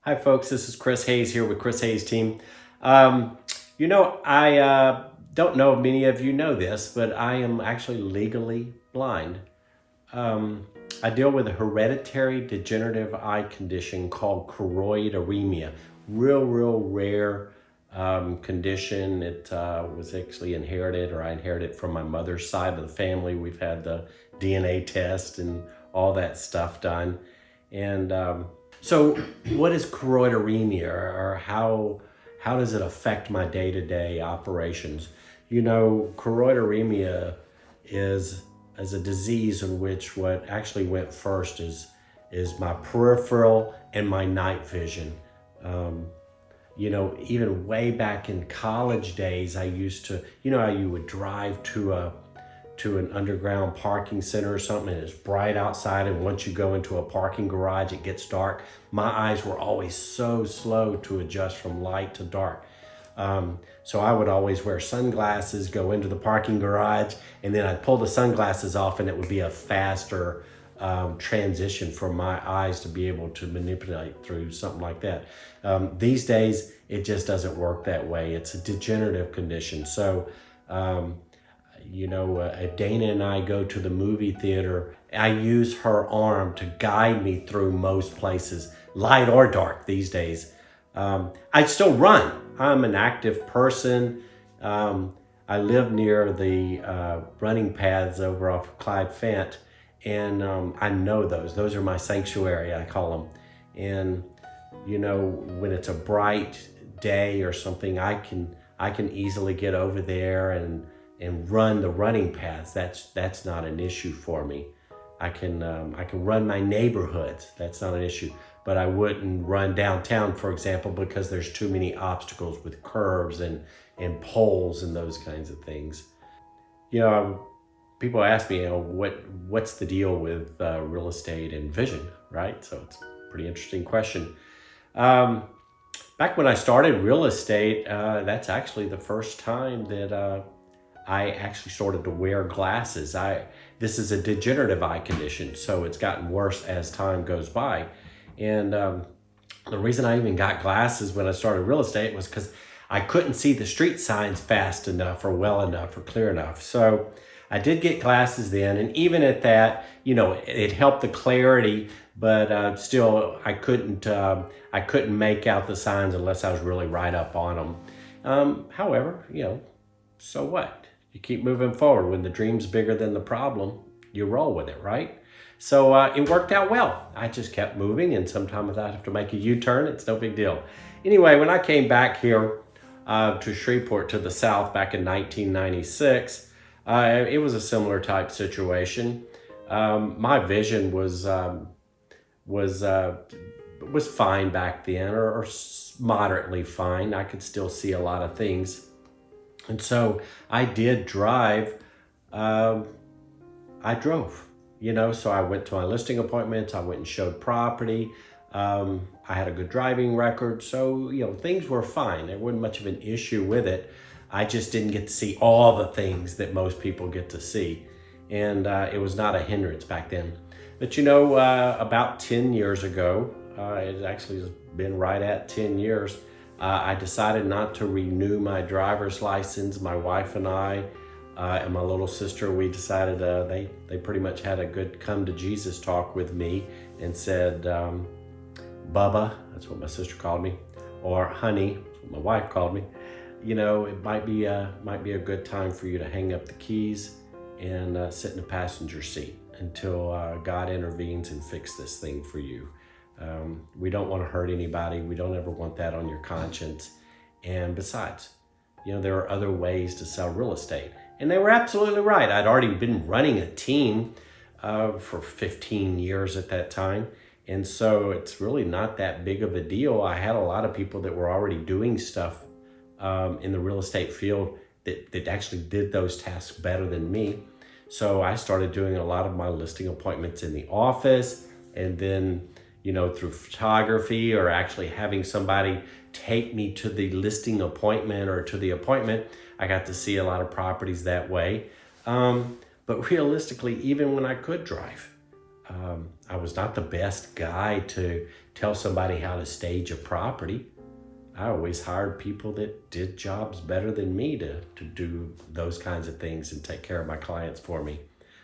Hi folks, this is Chris Hayes here with Chris Hayes Team. I don't know if many of you know this, but I am actually legally blind. I deal with a hereditary degenerative eye condition called choroideremia. Real rare condition. It was actually inherited, or I inherited from my mother's side of the family. We've had the DNA test and all that stuff done. And so what is choroideremia, or how does it affect my day-to-day operations? Choroideremia is a disease in which what actually went first is my peripheral and my night vision. Even way back in college days, I used to, how you would drive to an underground parking center or something, and it's bright outside, and once you go into a parking garage, it gets dark. My eyes were always so slow to adjust from light to dark. So I would always wear sunglasses, go into the parking garage, and then I'd pull the sunglasses off, and it would be a faster transition for my eyes to be able to manipulate through something like that. These days, it just doesn't work that way. It's a degenerative condition. So, if Dana and I go to the movie theater, I use her arm to guide me through most places, light or dark these days. I still run. I'm an active person. I live near the running paths over off of Clyde Fent, and I know those. Those are my sanctuary, I call them. And when it's a bright day or something, I can easily get over there and run the running paths. That's not an issue for me. I can run my neighborhoods. That's not an issue. But I wouldn't run downtown, for example, because there's too many obstacles with curbs and poles and those kinds of things. People ask me, what's the deal with real estate and vision, right? So it's a pretty interesting question. Back when I started real estate, that's actually the first time that I actually started to wear glasses. This is a degenerative eye condition, so it's gotten worse as time goes by. And the reason I even got glasses when I started real estate was because I couldn't see the street signs fast enough or well enough or clear enough. So I did get glasses then, and even at that, it helped the clarity, but still I couldn't make out the signs unless I was really right up on them. However, so what? You keep moving forward. When the dream's bigger than the problem, you roll with it, right? So it worked out well. I just kept moving, and sometimes I have to make a U-turn. It's no big deal. Anyway, when I came back here to Shreveport, to the south, back in 1996, it was a similar type situation. My vision was fine back then, or moderately fine. I could still see a lot of things. And so I did drive. I drove, so I went to my listing appointments. I went and showed property. I had a good driving record. So, things were fine. There wasn't much of an issue with it. I just didn't get to see all the things that most people get to see. And it was not a hindrance back then. But, about 10 years ago, it actually has been right at 10 years, I decided not to renew my driver's license. My wife and I and my little sister, we decided they pretty much had a good come to Jesus talk with me and said, Bubba, that's what my sister called me, or honey, that's what my wife called me. It might be a good time for you to hang up the keys and sit in the passenger seat until God intervenes and fix this thing for you. We don't want to hurt anybody. We don't ever want that on your conscience. And besides, there are other ways to sell real estate. And they were absolutely right. I'd already been running a team for 15 years at that time. And so it's really not that big of a deal. I had a lot of people that were already doing stuff in the real estate field that actually did those tasks better than me. So I started doing a lot of my listing appointments in the office, and then through photography, or actually having somebody take me to the listing appointment or to the appointment. I got to see a lot of properties that way. But realistically, even when I could drive, I was not the best guy to tell somebody how to stage a property. I always hired people that did jobs better than me to do those kinds of things and take care of my clients for me.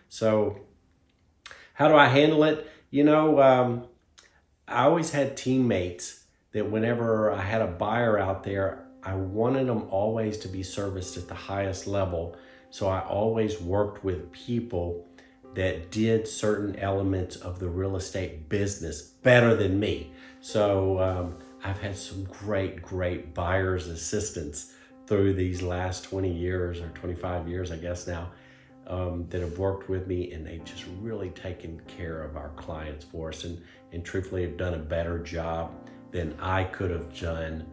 So how do I handle it? I always had teammates that whenever I had a buyer out there, I wanted them always to be serviced at the highest level. So I always worked with people that did certain elements of the real estate business better than me. So I've had some great buyer's assistants through these last 20 years or 25 years, I guess now, that have worked with me, and they've just really taken care of our clients for us and truthfully have done a better job than I could have done.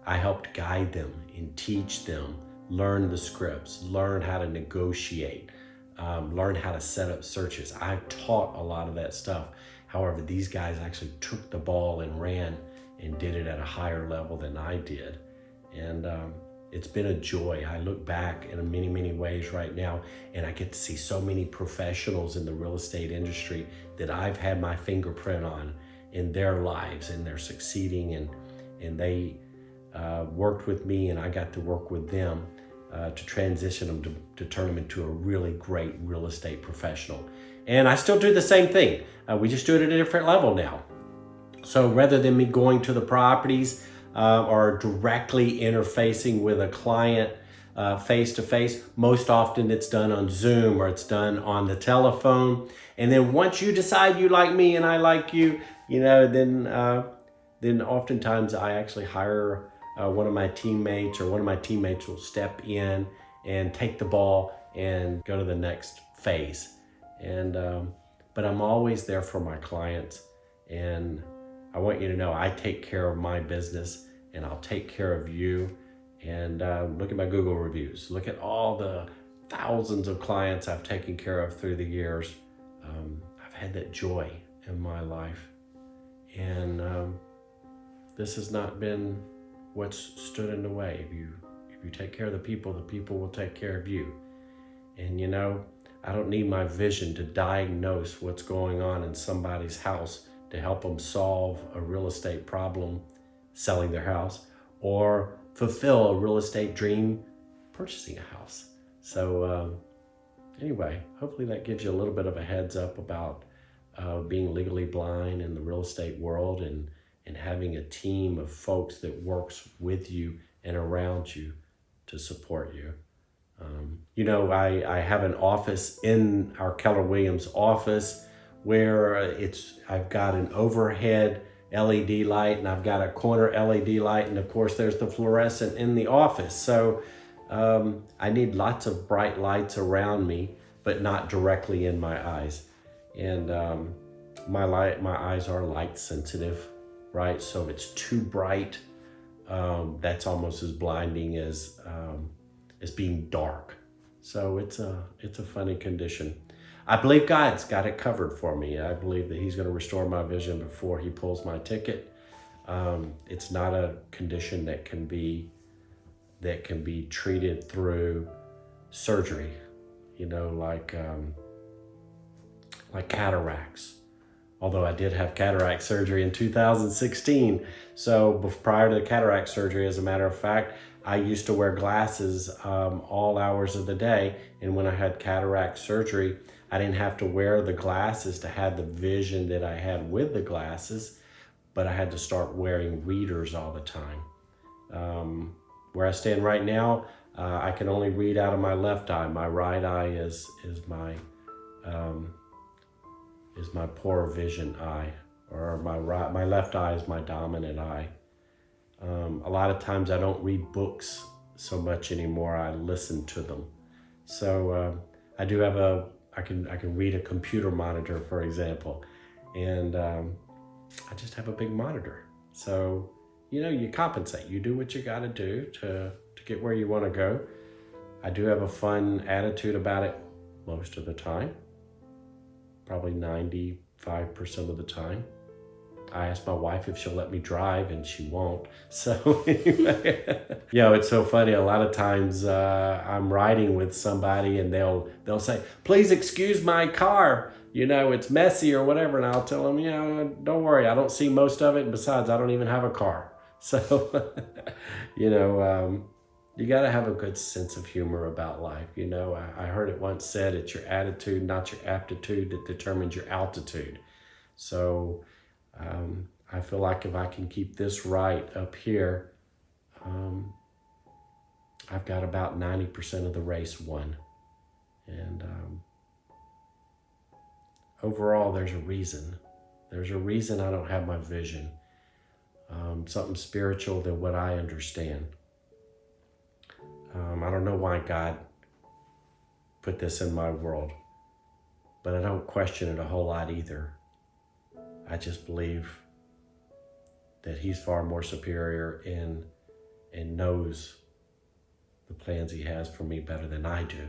I helped guide them and teach them, learn the scripts, learn how to negotiate, learn how to set up searches. I taught a lot of that stuff. However, these guys actually took the ball and ran and did it at a higher level than I did. And it's been a joy. I look back in many ways right now, and I get to see so many professionals in the real estate industry that I've had my fingerprint on in their lives, and they're succeeding, and they worked with me, and I got to work with them to transition them to turn them into a really great real estate professional. And I still do the same thing. We just do it at a different level now. So rather than me going to the properties or directly interfacing with a client face to face, most often it's done on Zoom or it's done on the telephone. And then once you decide you like me and I like you, then oftentimes I actually hire one of my teammates, or one of my teammates will step in and take the ball and go to the next phase. And but I'm always there for my clients, and I want you to know I take care of my business, and I'll take care of you. And look at my Google reviews. Look at all the thousands of clients I've taken care of through the years. I've had that joy in my life, and this has not been what's stood in the way. If you take care of the people will take care of you. And I don't need my vision to diagnose what's going on in somebody's house to help them solve a real estate problem selling their house, or fulfill a real estate dream purchasing a house. So anyway, hopefully that gives you a little bit of a heads up about being legally blind in the real estate world, and having a team of folks that works with you and around you to support you. I have an office in our Keller Williams office where I've got an overhead LED light, and I've got a corner LED light, and of course there's the fluorescent in the office. So I need lots of bright lights around me, but not directly in my eyes. And my eyes are light sensitive, right? So if it's too bright, that's almost as blinding as being dark. So it's a funny condition. I believe God's got it covered for me. I believe that He's going to restore my vision before He pulls my ticket. It's not a condition that can be treated through surgery, like cataracts. Although I did have cataract surgery in 2016. So prior to the cataract surgery, as a matter of fact, I used to wear glasses all hours of the day. And when I had cataract surgery, I didn't have to wear the glasses to have the vision that I had with the glasses, but I had to start wearing readers all the time. Where I stand right now, I can only read out of my left eye. My right eye is my poor vision eye, or my left eye is my dominant eye. A lot of times I don't read books so much anymore. I listen to them. So I do have I can read a computer monitor, for example, and I just have a big monitor. So you compensate. You do what you got to do to get where you want to go. I do have a fun attitude about it most of the time. Probably 95% of the time. I asked my wife if she'll let me drive, and she won't. So anyway, it's so funny. A lot of times I'm riding with somebody, and they'll say, "Please excuse my car," it's messy or whatever. And I'll tell them, don't worry, I don't see most of it. And besides, I don't even have a car. So, you got to have a good sense of humor about life. I heard it once said, it's your attitude, not your aptitude, that determines your altitude. So I feel like if I can keep this right up here, I've got about 90% of the race won. And overall, there's a reason. There's a reason I don't have my vision. Something spiritual than what I understand. I don't know why God put this in my world, but I don't question it a whole lot either. I just believe that He's far more superior and knows the plans He has for me better than I do.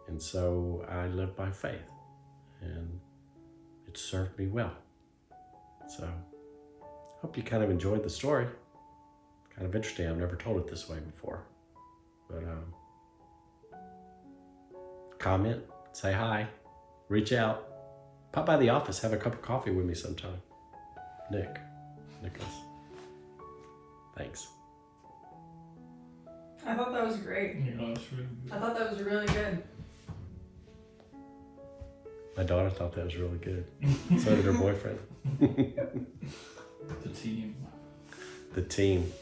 And so I live by faith, and it served me well. So hope you kind of enjoyed the story. Kind of interesting. I've never told it this way before. But comment, say hi, reach out, pop by the office, have a cup of coffee with me sometime. Nicholas. Thanks. I thought that was great. Yeah, that's really good. I thought that was really good. My daughter thought that was really good. So did her boyfriend. The team. The team.